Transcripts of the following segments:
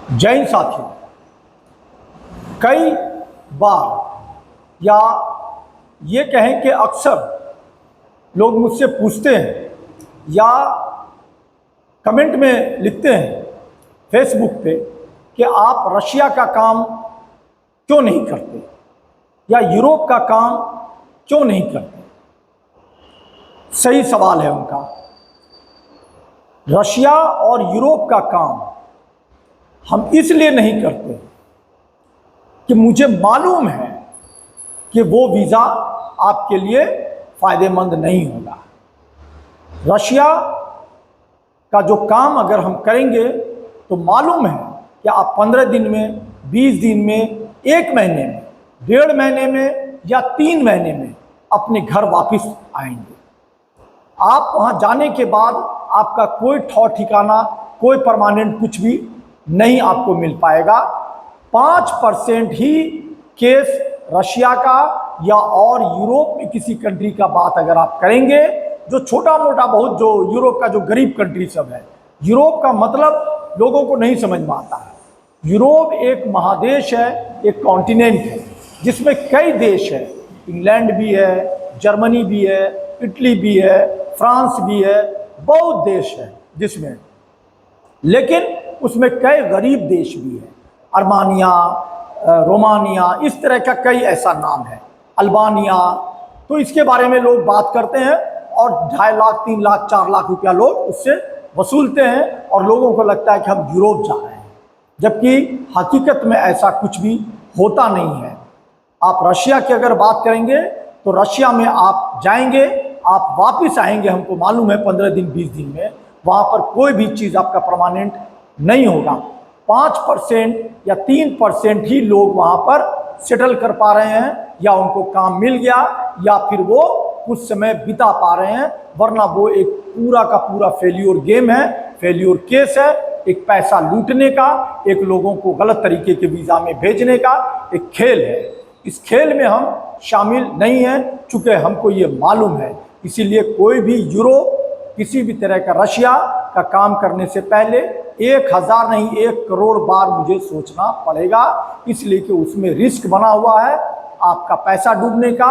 जैन साथियों, कई बार या ये कहें कि अक्सर लोग मुझसे पूछते हैं या कमेंट में लिखते हैं फेसबुक पे कि आप रशिया का काम क्यों नहीं करते या यूरोप का काम क्यों नहीं करते। सही सवाल है उनका। रशिया और यूरोप का काम हम इसलिए नहीं करते कि मुझे मालूम है कि वो वीज़ा आपके लिए फ़ायदेमंद नहीं होगा। रशिया का जो काम अगर हम करेंगे तो मालूम है कि आप 15 दिन में, 20 दिन में, 1 महीने में, 1.5 महीने में या 3 महीने में अपने घर वापस आएंगे। आप वहाँ जाने के बाद आपका कोई ठौर ठिकाना, कोई परमानेंट कुछ भी नहीं आपको मिल पाएगा। 5% ही केस रशिया का या और यूरोप में किसी कंट्री का बात अगर आप करेंगे, जो छोटा मोटा बहुत जो यूरोप का जो गरीब कंट्री सब है, यूरोप का मतलब लोगों को नहीं समझ में आता है। यूरोप एक महादेश है, एक कॉन्टिनेंट है जिसमें कई देश है। इंग्लैंड भी है, जर्मनी भी है, इटली भी है, फ्रांस भी है, बहुत देश है जिसमें, लेकिन उसमें कई गरीब देश भी है। अर्मानिया, रोमानिया, इस तरह का कई ऐसा नाम है, अल्बानिया। तो इसके बारे में लोग बात करते हैं और 2.5 लाख, 3 लाख, 4 लाख रुपया लोग उससे वसूलते हैं और लोगों को लगता है कि हम यूरोप जा रहे हैं, जबकि हकीकत में ऐसा कुछ भी होता नहीं है। आप रशिया की अगर बात करेंगे तो रशिया में आप जाएंगे, आप वापस आएंगे, हमको मालूम है 15 दिन 20 दिन में, वहाँ पर कोई भी चीज़ आपका परमानेंट नहीं होगा। 5% या 3% ही लोग वहाँ पर सेटल कर पा रहे हैं या उनको काम मिल गया या फिर वो कुछ समय बिता पा रहे हैं, वरना वो एक पूरा का पूरा फेल्योर गेम है, फेल्योर केस है, एक पैसा लूटने का, एक लोगों को गलत तरीके के वीज़ा में भेजने का एक खेल है। इस खेल में हम शामिल नहीं हैं, चूँकि हमको ये मालूम है। इसीलिए कोई भी यूरोप किसी भी तरह का रशिया का काम करने से पहले 1000 नहीं 1 करोड़ बार मुझे सोचना पड़ेगा, इसलिए कि उसमें रिस्क बना हुआ है आपका पैसा डूबने का,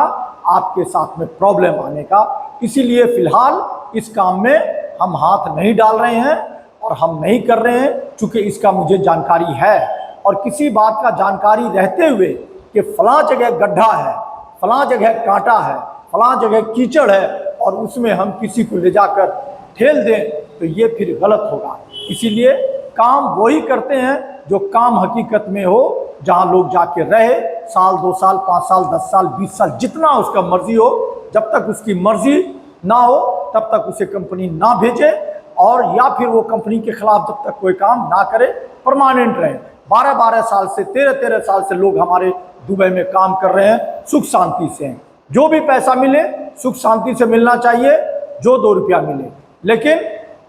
आपके साथ में प्रॉब्लम आने का। इसीलिए फिलहाल इस काम में हम हाथ नहीं डाल रहे हैं और हम नहीं कर रहे हैं, चूँकि इसका मुझे जानकारी है। और किसी बात का जानकारी रहते हुए कि फलां जगह गड्ढा है, फलां जगह कांटा है, फलां जगह कीचड़ है और उसमें हम किसी को ले जाकर ठेल दें तो ये फिर गलत होगा। इसीलिए काम वही करते हैं जो काम हकीकत में हो, जहां लोग जाके रहे, साल 2 साल 5 साल 10 साल 20 साल जितना उसका मर्जी हो, जब तक उसकी मर्जी ना हो तब तक उसे कंपनी ना भेजे और या फिर वो कंपनी के खिलाफ जब तक कोई काम ना करे, परमानेंट रहे। 12-12 साल से 13-13 साल से लोग हमारे दुबई में काम कर रहे हैं, सुख शांति से हैं। जो भी पैसा मिले सुख शांति से मिलना चाहिए, जो 2 रुपया मिले, लेकिन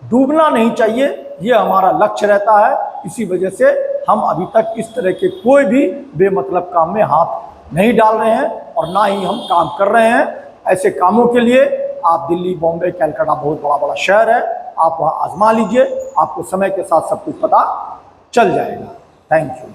डूबना नहीं चाहिए, ये हमारा लक्ष्य रहता है। इसी वजह से हम अभी तक इस तरह के कोई भी बेमतलब काम में हाथ नहीं डाल रहे हैं और ना ही हम काम कर रहे हैं। ऐसे कामों के लिए आप दिल्ली, बॉम्बे, कलकत्ता बहुत बड़ा बड़ा शहर है, आप वहाँ आजमा लीजिए, आपको समय के साथ सब कुछ पता चल जाएगा। Thank you.